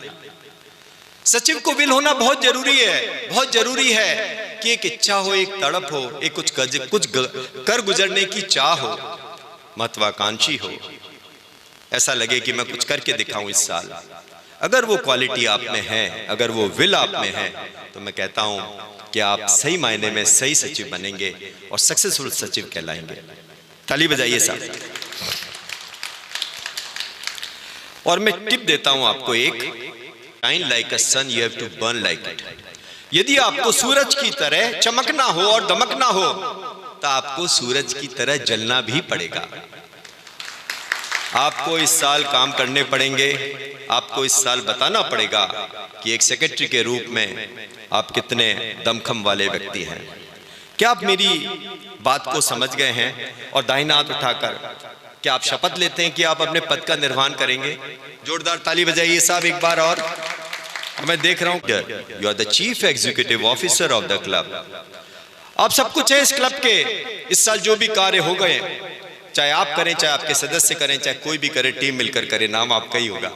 सचिव को विल होना बहुत जरूरी है, बहुत जरूरी है कि एक इच्छा हो, एक तड़प हो, एक कुछ कर गुजरने की चाह हो, महत्वाकांक्षी हो, ऐसा लगे कि मैं कुछ करके दिखाऊं इस साल। अगर वो क्वालिटी आप में है, अगर वो विल आप में है, तो मैं कहता हूं कि आप सही मायने में सही सचिव बनेंगे और सक्सेसफुल सचिव कहलाएंगे। ताली बजाइए साहब। और मैं टिप देता हूं आपको एक, shine like a sun you have to burn like it. यदि आपको सूरज की तरह चमकना हो और दमकना हो, तो आपको सूरज की तरह जलना भी पड़ेगा। आपको इस साल काम करने पड़ेंगे, आपको इस साल बताना पड़ेगा कि एक सेक्रेटरी के रूप में आप कितने दमखम वाले व्यक्ति हैं। क्या आप मेरी बात को समझ गए हैं? और दाहिना हाथ उठाकर क्या आप शपथ लेते हैं कि आप अपने पद का निर्वहन करेंगे? जोरदार ताली बजाइए साहब एक बार। और मैं देख रहा हूं, you are the chief executive officer of the club. आप सब कुछ है इस क्लब के। इस साल जो भी कार्य हो गए, चाहे आप करें, चाहे आपके सदस्य करें, चाहे कोई भी करे, टीम मिलकर करे, नाम आपका ही होगा।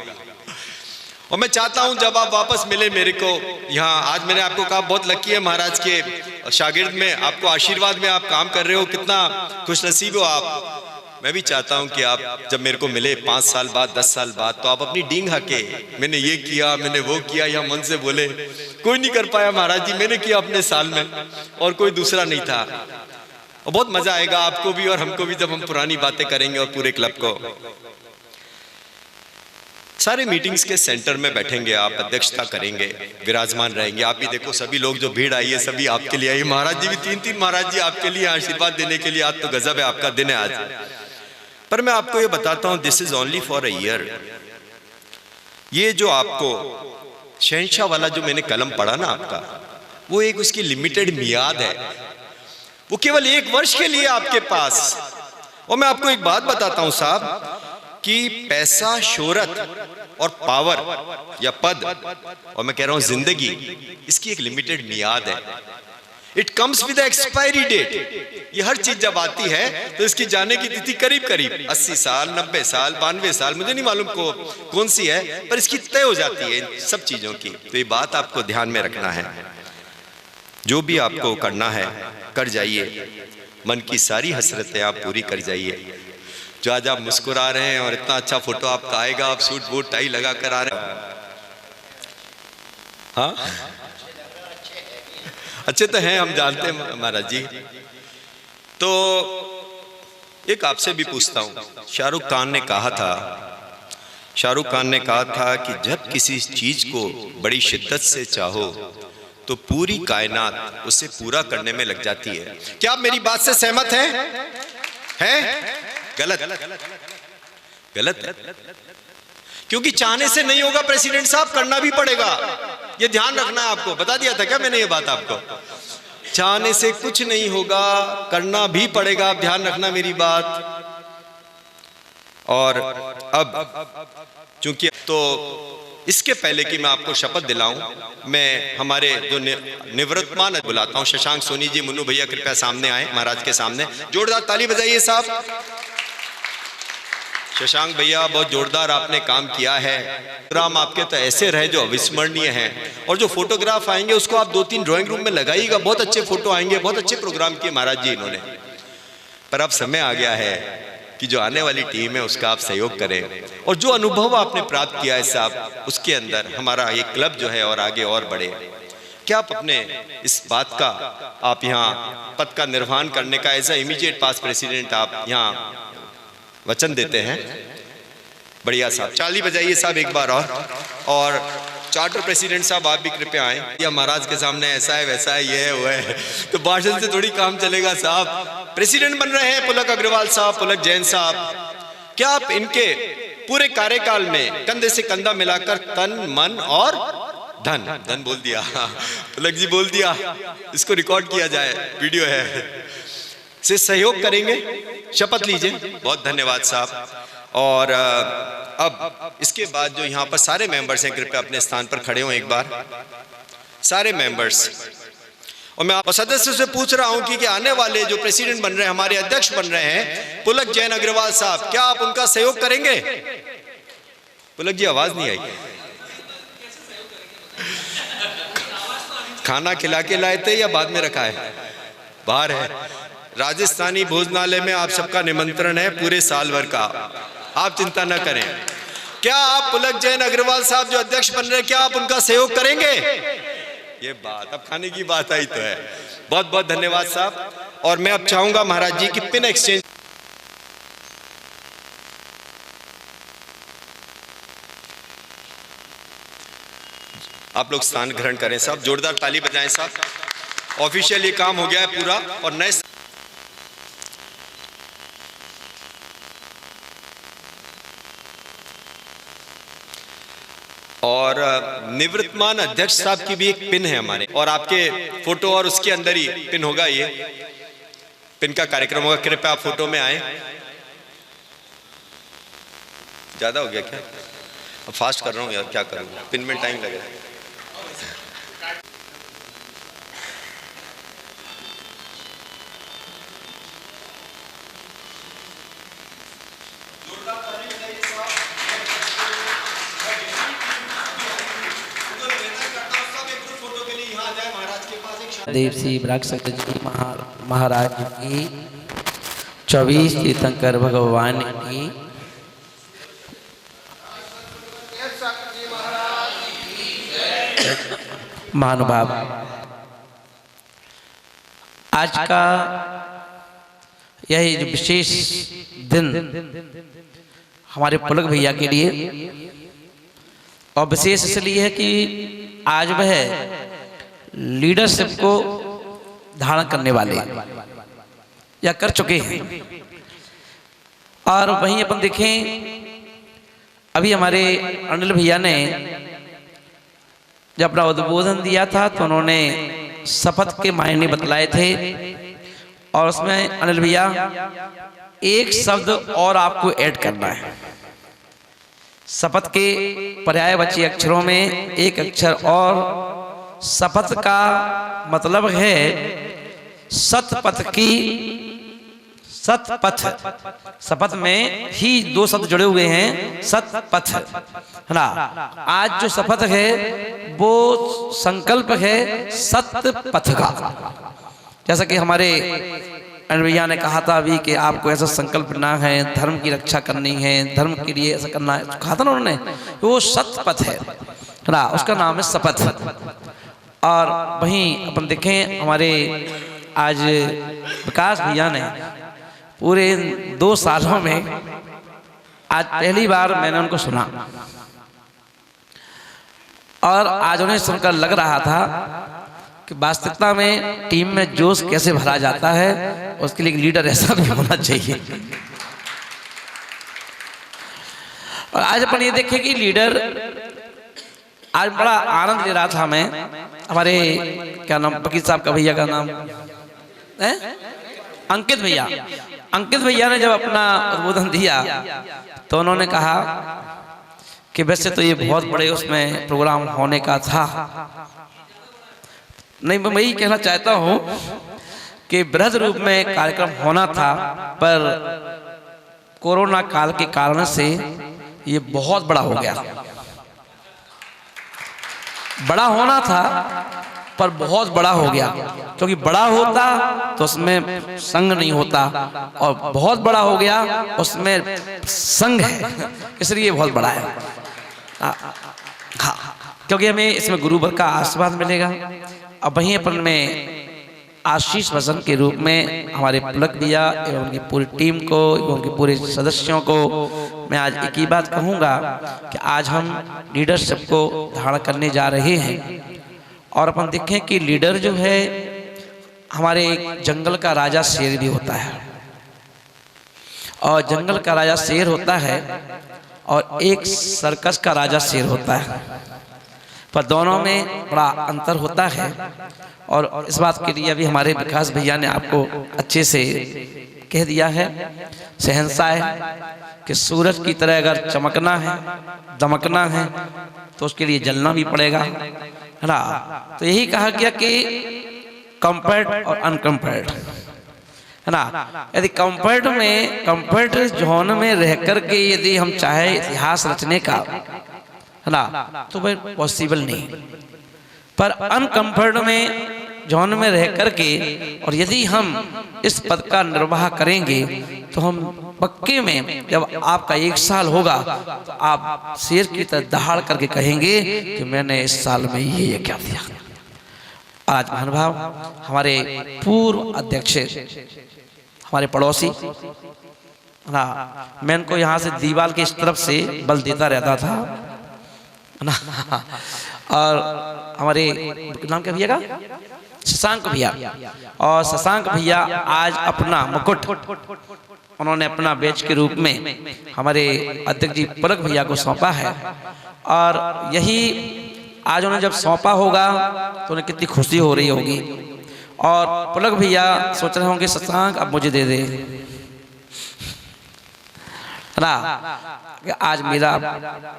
और मैं चाहता हूं जब आप वापस मिले मेरे को यहाँ, आज मैंने आपको कहा बहुत लकी है महाराज के शागिर्द में, आपको आशीर्वाद में आप काम कर रहे हो, कितना खुशनसीब हो आप। मैं भी चाहता हूं कि आप जब मेरे को मिले 5 साल बाद, 10 साल बाद, तो आप अपनी डींग हके, मैंने ये किया, मैंने वो किया, या मन से बोले कोई नहीं कर पाया महाराज जी, मैंने किया अपने साल में और कोई दूसरा नहीं था। और बहुत मजा आएगा आपको भी और हमको भी जब हम पुरानी बातें करेंगे और पूरे क्लब को। सारे मीटिंग्स के सेंटर में बैठेंगे आप, अध्यक्षता करेंगे, विराजमान रहेंगे। आप भी देखो, सभी लोग जो भीड़ आई है सभी आपके लिए आई। महाराज जी भी 3-3 महाराज जी आपके लिए आशीर्वाद देने के लिए। आज तो गजब है, आपका दिन है आज। पर मैं आपको ये बताता हूं, this is only for a year. ये जो आपको शहंशाह वाला जो मैंने कलम पढ़ा ना आपका, वो एक उसकी लिमिटेड मियाद है, वो केवल 1 वर्ष के लिए आपके पास। और मैं आपको एक बात बताता हूं साहब, कि पैसा, शोहरत और पावर या पद, और मैं कह रहा हूं जिंदगी, इसकी एक लिमिटेड मियाद है। It comes with expiry date. ये हर चीज जब आती है तो इसकी जाने की तिथि करीब करीब 80 साल, 90 साल, 92 साल, मुझे नहीं मालूम कौन सी है, पर इसकी तय हो जाती है सब चीजों की। तो ये बात आपको ध्यान में रखना है। जो भी आपको करना है कर जाइए, मन की सारी हसरतें आप पूरी कर जाइए। जो आज आप मुस्कुरा रहे हैं और इतना अच्छा फोटो आपका आएगा, आप सूट बूट टाई लगा कर आ रहे हैं, हाँ अच्छे तो हैं, हम जानते हैं महाराज जी। तो एक आपसे भी पूछता हूं, शाहरुख खान ने कहा था कि जब किसी चीज को बड़ी शिद्दत से चाहो तो पूरी कायनात उसे पूरा करने में लग जाती है। क्या आप मेरी बात से सहमत हैं? गलत है, क्योंकि चाहने से नहीं होगा प्रेसिडेंट साहब, करना भी पड़ेगा। ये ध्यान रखना है आपको। बता दिया था क्या मैंने ये बात आपको? चाहने से कुछ नहीं होगा, करना भी पड़ेगा। आप ध्यान रखना मेरी बात। और अब चूंकि तो इसके पहले कि मैं आपको शपथ दिलाऊं, मैं हमारे जो निवृत्तमान बुलाता हूं, शशांक सोनी जी, मुन्नू भैया कृपया सामने आए महाराज के सामने। जोरदार ताली बजाइए साहब। शशांक भैया, बहुत जोरदार आपने काम किया है। प्रोग्राम आपके तो ऐसे रहे जो अविस्मरणीय हैं, और जो फोटोग्राफ आएंगे उसको आप 2-3 ड्राइंग रूम में लगाइएगा, बहुत अच्छे फोटो आएंगे। बहुत अच्छे प्रोग्राम किए महाराज जी इन्होंने। पर अब समय आ गया है कि जो आने वाली टीम है उसका आप सहयोग करें, और जो अनुभव आपने प्राप्त किया है साहब, उसके अंदर हमारा ये क्लब जो है और आगे और बढ़े। क्या आप अपने इस बात का, आप यहाँ पद का निर्वहन करने का as a immediate past president आप यहाँ वचन देते हैं? बढ़िया साहब, ताली बजाइए साहब एक बार। और चार्टर प्रेसिडेंट साहब आप भी कृपया आए। या महाराज के सामने ऐसा है, वैसा है, ये है, वो है, तो भाषण से थोड़ी काम चलेगा साहब। प्रेसिडेंट बन रहे हैं पुलक अग्रवाल साहब, पुलक जैन साहब। क्या आप इनके पूरे कार्यकाल में कंधे से कंधा मिलाकर तन, मन और धन बोल दिया, पुलक जी बोल दिया, इसको रिकॉर्ड किया जाए, वीडियो है, से सहयोग करेंगे? शपथ लीजिए। बहुत धन्यवाद साहब। और अब इसके बाद जो यहाँ पर सारे मेंबर्स हैं, कृपया अपने स्थान पर खड़े हों एक बार। सारे मेंबर्स, और मैं सदस्य से पूछ रहा हूं कि आने वाले जो प्रेसिडेंट बन रहे हैं, हमारे अध्यक्ष बन रहे हैं पुलक जैन अग्रवाल साहब, क्या आप उनका सहयोग करेंगे? पुलक जी आवाज नहीं आई। खाना खिला के लाए थे या बाद में रखा है? बाहर है। राजस्थानी भोजनालय में आप सबका निमंत्रण है पूरे साल भर का, आप चिंता न करें। क्या आप पुलक जैन अग्रवाल साहब जो अध्यक्ष बन रहे हैं, क्या आप उनका सहयोग करेंगे? ये बात, अब खाने की बात आई तो है। बहुत बहुत धन्यवाद साहब। और मैं अब चाहूंगा महाराज जी की पिन एक्सचेंज। आप लोग स्थान ग्रहण करें साहब, जोरदार ताली बजाएं साहब। ऑफिशियल ये काम हो गया है पूरा। और नए और निवृत्तमान अध्यक्ष साहब की भी एक पिन है हमारे, और आपके फोटो और उसके अंदर ही पिन होगा। ये पिन का कार्यक्रम होगा, कृपया आप फोटो में आए। ज्यादा हो गया क्या? अब फास्ट कर रहा हूँ यार, क्या करूँ, पिन में टाइम लगेगा। देव श्री ब्रह्मशक्ति जी महाराज की 24 तीर्थंकर भगवान की महानुभाव। आज का यही जो विशेष दिन हमारे पुलक भैया के लिए, और विशेष इसलिए है कि आज वह लीडरशिप को धारण करने वाले या कर चुके हैं। और वहीं अपन देखें, अभी हमारे अनिल भैया ने जब अपना उद्बोधन दिया था तो उन्होंने शपथ के मायने बतलाए थे, और उसमें अनिल भैया एक शब्द और आपको ऐड करना है। शपथ के पर्यायवाची अक्षरों में एक अक्षर और। शपथ का मतलब है सतपथ की, सतपथ। शपथ में ही दो शब्द जुड़े हुए हैं, सतपथ, है ना। आज जो शपथ है वो संकल्प है सतपथ का। जैसा कि हमारे भैया ने कहा था अभी कि आपको ऐसा संकल्प ना है, धर्म की रक्षा करनी है, धर्म के लिए ऐसा करना है, कहा था ना उन्होंने। वो सतपथ है ना, उसका नाम है शपथ। और वहीं अपन देखें, हमारे आज विकास भैया ने पूरे 2 सालों में आज पहली बार मैंने उनको सुना, और आज उन्हें सुनकर लग रहा था कि वास्तविकता में टीम में जोश कैसे भरा जाता है, उसके लिए लीडर ऐसा भी होना चाहिए। और आज अपन ये देखें कि लीडर, आज बड़ा आनंद ले रहा था मैं। हमारे क्या नाम, वकील साहब का भैया का नाम है अंकित भैया। अंकित भैया ने जब अपना उद्बोधन दिया तो उन्होंने कहा कि वैसे तो ये बहुत बड़े उसमें प्रोग्राम होने का था। नहीं, मैं यही कहना चाहता हूँ कि बृहद रूप में कार्यक्रम होना था, पर कोरोना काल के कारण से ये बहुत बड़ा हो गया। बड़ा होना था पर बहुत बड़ा हो गया, क्योंकि बड़ा होता तो उसमें संग नहीं होता, और बहुत बड़ा हो गया उसमें संग है, इसलिए बहुत बड़ा है। हाँ, क्योंकि हमें इसमें गुरुवर का आशीर्वाद मिलेगा। अब वहीं अपन में आशीष वचन के रूप में हमारे पुलक भैया एवं उनकी पूरी टीम को एवं उनके पूरे सदस्यों को मैं आज एक ही बात कहूँगा कि आज हम लीडरशिप को धारण करने जा रहे हैं। और अपन देखें कि लीडर जो है, हमारे एक जंगल का राजा शेर भी होता है, और जंगल का राजा शेर होता है, और एक सर्कस का राजा शेर होता है, पर दोनों में बड़ा अंतर होता है। और इस बात के लिए अभी हमारे विकास भैया ने आपको अच्छे से कह दिया है। शहंशाह है कि सूरज की तरह अगर चमकना है, दमकना है, तो उसके लिए जलना भी पड़ेगा, है ना। तो यही कहा गया कि कंपेयर्ड और अनकंपेयर्ड, है ना। यदि कंपेयर्ड जोन में रह करके यदि हम चाहे इतिहास रचने का, है ना, तो भाई पॉसिबल नहीं। पर अनकंपेयर्ड में जोन में रह करके और यदि हम इस पद का निर्वाह करेंगे तो हम पक्के में जब आपका 1 साल होगा तो आप शेर की तरह दहाड़ करके कहेंगे कि मैंने इस साल में ये क्या दिया। आज महानुभाव हमारे पूर्व अध्यक्ष, हमारे पड़ोसी, ना, मैं इनको यहाँ से दीवार के इस तरफ से बल देता रहता था ना, और हमारे नाम क्या भैया का, शशांक भैया, और शशांक भैया आज अपना मुकुट उन्होंने अपना बैच के रूप में हमारे अध्यक्ष जी पुलक भैया को सौंपा है। और यही आज उन्हें जब सौंपा होगा तो उन्हें कितनी खुशी हो रही होगी। और पुलक भैया सोच रहे होंगे शशांक अब मुझे दे दे, ना, आज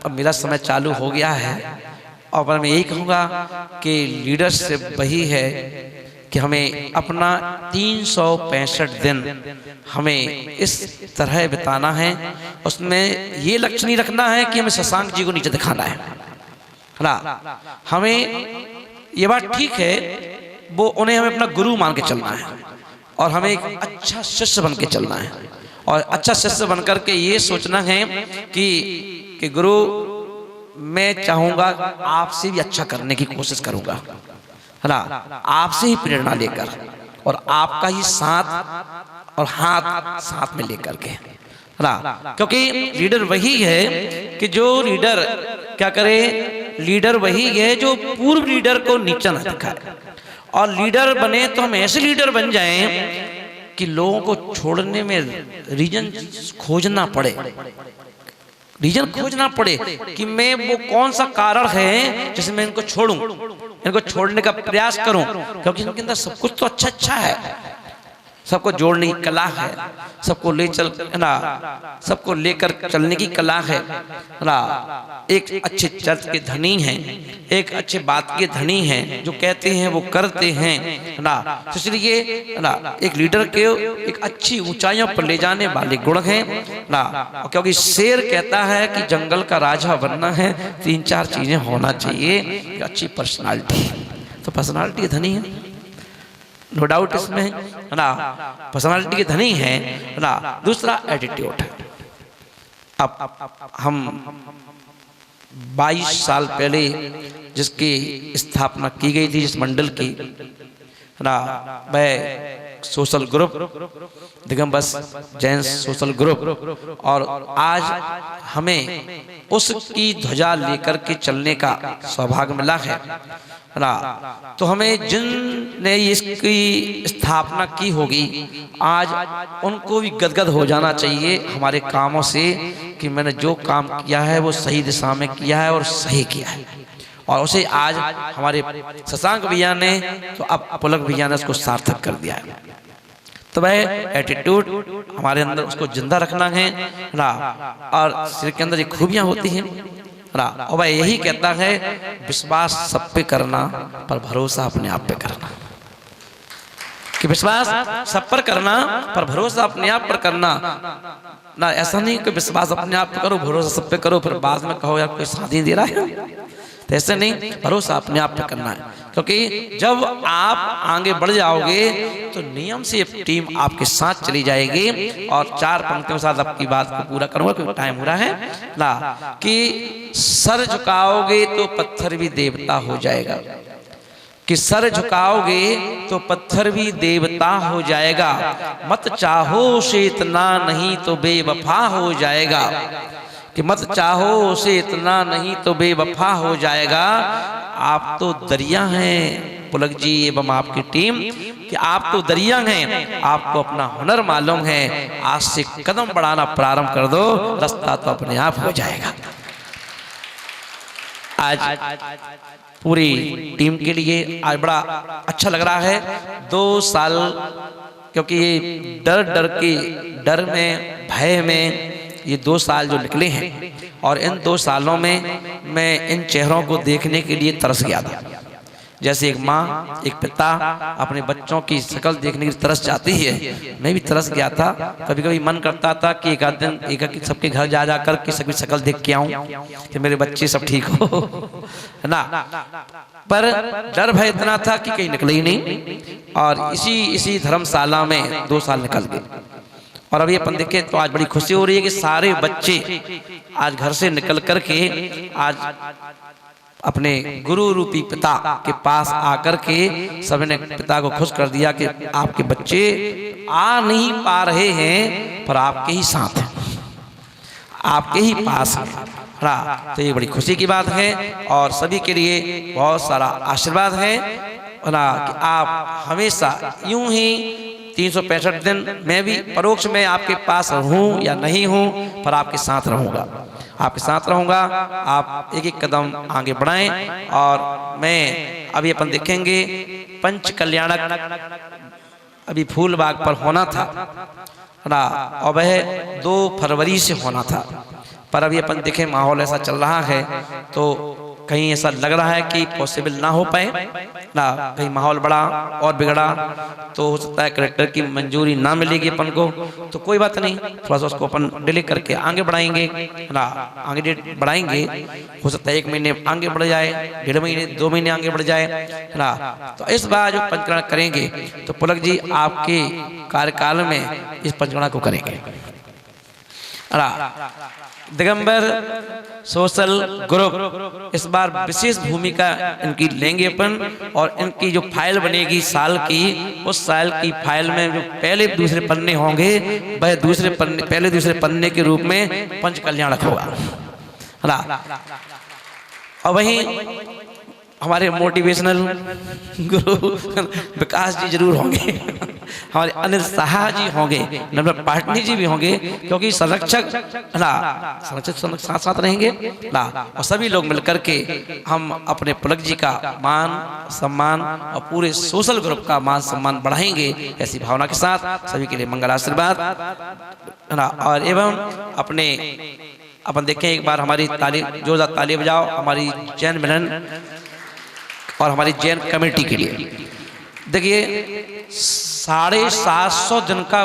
मेरा समय चालू हो गया है। और मैं यही कहूँगा कि लीडरशिप वही है कि हमें अपना 365 दिन हमें इस तरह बिताना है। उसमें ये लक्ष्य नहीं रखना है कि हमें शशांक जी को नीचे दिखाना है ना। हमें ये बात ठीक है, वो उन्हें हमें अपना गुरु मान के चलना है और हमें एक अच्छा शिष्य बन के चलना है। और अच्छा शिष्य बन करके ये सोचना है कि गुरु मैं चाहूँगा आपसे भी अच्छा करने की कोशिश करूँगा, है ना, आपसे ही प्रेरणा लेकर और आपका ही साथ और हाथ साथ में लेकर के, है ना। क्योंकि लीडर वही है कि जो लीडर क्या करे, लीडर वही है जो पूर्व लीडर को नीचा ना दिखाए। और लीडर बने तो हम ऐसे लीडर बन जाएं कि लोगों को छोड़ने में रीजन खोजना पड़े कि मैं वो कौन सा कारण है जिसे मैं इनको छोड़ूं, इनको छोड़ने का प्रयास करूं, क्योंकि इनके अंदर सब कुछ तो अच्छा है, सबको जोड़ने की कला है, सबको सबको लेकर चलने की कला है ना। एक अच्छे चर्च के धनी हैं, एक अच्छे बात के धनी हैं, जो कहते हैं वो करते हैं ना। तो इसलिए ना एक लीडर के एक अच्छी ऊंचाइयों पर ले जाने वाले गुण हैं ना। क्योंकि शेर कहता है कि जंगल का राजा बनना है 3-4 चीजें होना चाहिए। अच्छी पर्सनालिटी, तो पर्सनालिटी धनी है, नो डाउट इसमें, है ना, पर्सनालिटी के धनी है ना। दूसरा एटीट्यूड। अब हम 22 साल पहले जिसकी स्थापना की गई थी, जिस मंडल की, है ना, वह social group Digambar Jain social group, और आज हमें उसकी ध्वजा लेकर के चलने का सौभाग्य मिला है ना। तो हमें जिनने इसकी स्थापना की होगी आज उनको भी गदगद हो जाना चाहिए हमारे कामों से कि मैंने जो काम किया है वो सही दिशा में किया है और सही किया है। और उसे आज हमारे शशांक भैया ने, तो अब पुलक भैया ने उसको सार्थक कर दिया है। तो वह एटीट्यूड हमारे अंदर उसको जिंदा रखना है ना। और सिर के अंदर ये खूबियां होती हैं ना। और वह यही कहता है विश्वास सब पे करना पर भरोसा अपने आप पे करना, कि विश्वास सब पर करना पर भरोसा अपने आप पर करना ना। ऐसा नहीं कि विश्वास अपने आप पे करो, भरोसा सब पे करो, फिर बाद में कहो यार कोई शादी दे रहा है, तो ऐसे नहीं, भरोसा अपने आप पे करना है। क्योंकि जब आप आगे बढ़ जाओगे तो नियम से टीम आपके साथ चली जाएगी। और 4 पंक्तियों के साथ आपकी बात को पूरा करूंगा क्योंकि टाइम हो रहा है ना। कि सर झुकाओगे तो पत्थर भी देवता हो जाएगा, कि सर झुकाओगे तो पत्थर भी देवता हो जाएगा। मत चाहो से इतना नहीं तो बेवफा हो जाएगा, कि मत चाहो उसे इतना नहीं तो बेवफा हो जाएगा। आप तो दरिया हैं पुलक जी एवं आपकी टीम, कि आप तो दरिया हैं, आपको अपना हुनर मालूम है। आज से कदम बढ़ाना प्रारंभ कर दो, रास्ता तो अपने आप हो जाएगा। आज पूरी टीम के लिए आज बड़ा अच्छा लग रहा है। 2 साल, क्योंकि ये डर में, भय में ये 2 साल जो निकले हैं, और इन 2 सालों में मैं इन चेहरों को देखने के लिए तरस गया था जैसे एक माँ एक पिता अपने बच्चों की शक्ल देखने की तरस जाती है, मैं भी तरस गया था। कभी कभी मन करता था कि एक आध दिन एक सबके घर जा जाकर के सबकी शक्ल देख के आऊं कि मेरे बच्चे सब ठीक हो है ना। पर डर भय इतना था कि कहीं निकले ही नहीं, और इसी धर्मशाला में 2 साल निकल गए। और अभी अपन देखें तो आज बड़ी खुशी हो रही है कि सारे बच्चे आज घर से निकल करके आज अपने गुरु रूपी पिता के पास आकर के सबने पिता को खुश कर दिया कि आपके बच्चे आ नहीं पा रहे हैं पर आपके ही साथ हैं, आपके ही पास हैं। तो ये बड़ी खुशी की बात है और सभी के लिए बहुत सारा आशीर्वाद है ना कि आप हमेशा यूं ही 365 दिन मैं भी परोक्ष में आपके पास हूँ या नहीं हूँ पर आपके साथ रहूँगा, आपके साथ रहूँगा। आप एक एक कदम आगे बढ़ाएं। और मैं अभी अपन देखेंगे पंच कल्याणक अभी फूलबाग पर होना था ना, और वह 2 फरवरी से होना था, पर अभी अपन देखें माहौल ऐसा चल रहा है तो कहीं ऐसा लग रहा है कि पॉसिबल ना हो पाए ना, कहीं माहौल बड़ा और बिगड़ा तो हो सकता है कलेक्टर की मंजूरी ना मिलेगी अपन को, तो कोई बात नहीं, थोड़ा सा उसको अपन डिले करके आगे बढ़ाएंगे ना, आगे डेट बढ़ाएंगे। हो सकता है 1 महीने आगे बढ़ जाए, 1.5 महीने 2 महीने आगे बढ़ जाए ना। तो इस बार जो पंचकरण करेंगे तो पुलक जी आपके कार्यकाल में इस पंचकरण को करेंगे। दिगंबर सोशल ग्रुप इस बार विशेष भूमिका इनकी लेंगे अपन, और इनकी जो फाइल बनेगी साल की, उस साल की फाइल में जो पहले दूसरे पन्ने होंगे वह पहले दूसरे पन्ने के रूप में पंच कल्याणक होगा। और वहीं हमारे मोटिवेशनल गुरु विकास जी जरूर होंगे, हमारे अनिल साहा जी होंगे, नंबर पाटनी जी भी होंगे, क्योंकि संरक्षक ना संरक्षक साथ साथ रहेंगे ना, और सभी लोग मिलकर के हम अपने पुलक जी का मान सम्मान और पूरे सोशल ग्रुप का मान सम्मान बढ़ाएंगे। ऐसी भावना के साथ सभी के लिए मंगल आशीर्वाद ना। और एवं अपने अपन देखें एक बार हमारी ताली जोरदार ताली बजाओ हमारी जैन मिलन और हमारी जैन कमेटी के लिए। देखिए 750 दिन का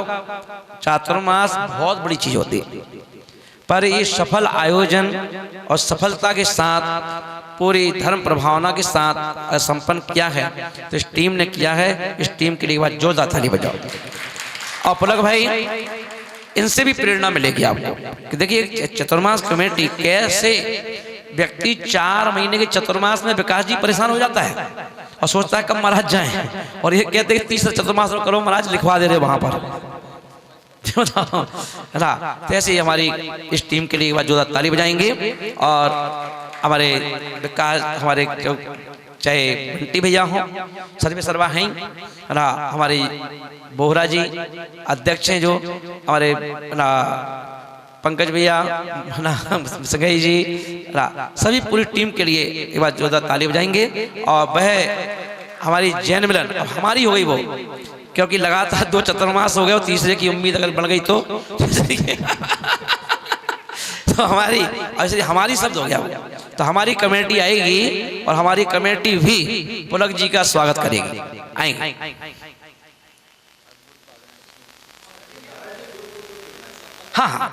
चातुर्मास बहुत बड़ी चीज होती है, पर ये सफल आयोजन और सफलता के साथ पूरी धर्म प्रभावना के साथ संपन्न किया है, तो इस टीम ने किया है। इस टीम के लिए एक बार जोरदार ताली बजाओ। और पुलक भाई इनसे भी प्रेरणा मिलेगी आपको कि देखिए चतुर्मास कमेटी कैसे व्यक्ति 4 महीने के चतुर्मास में विकास जी परेशान हो जाता है और सोचता है कब महाराज जाएं, और ये कहते हैं 30 चतुर्मास करो महाराज, लिखवा दे रहे वहां पर है ना। तो ऐसे ही हमारी इस टीम के लिए एक बार जोरदार ताली बजाएंगे। और हमारे विकास हमारे चाहे बंटी भैया हों, सर्वे सर्वा हैं ना, हमारे बोहरा जी अध्यक्ष हैं, जो हमारे ना पंकज भैया ना, संगई जी ना, सभी पूरी टीम के लिए एक बार जोरदार ताली बजाएंगे। और वह हमारी जैन मिलन हमारी हो गई वो, क्योंकि लगातार 2 चतुर्मास हो गए और तीसरे की उम्मीद अगर बढ़ गई तो तो हमारी शब्द हो गया। तो हमारी कमेटी आएगी और हमारी कमेटी भी पुलक जी का स्वागत करेगी, आएंगे। हाँ हाँ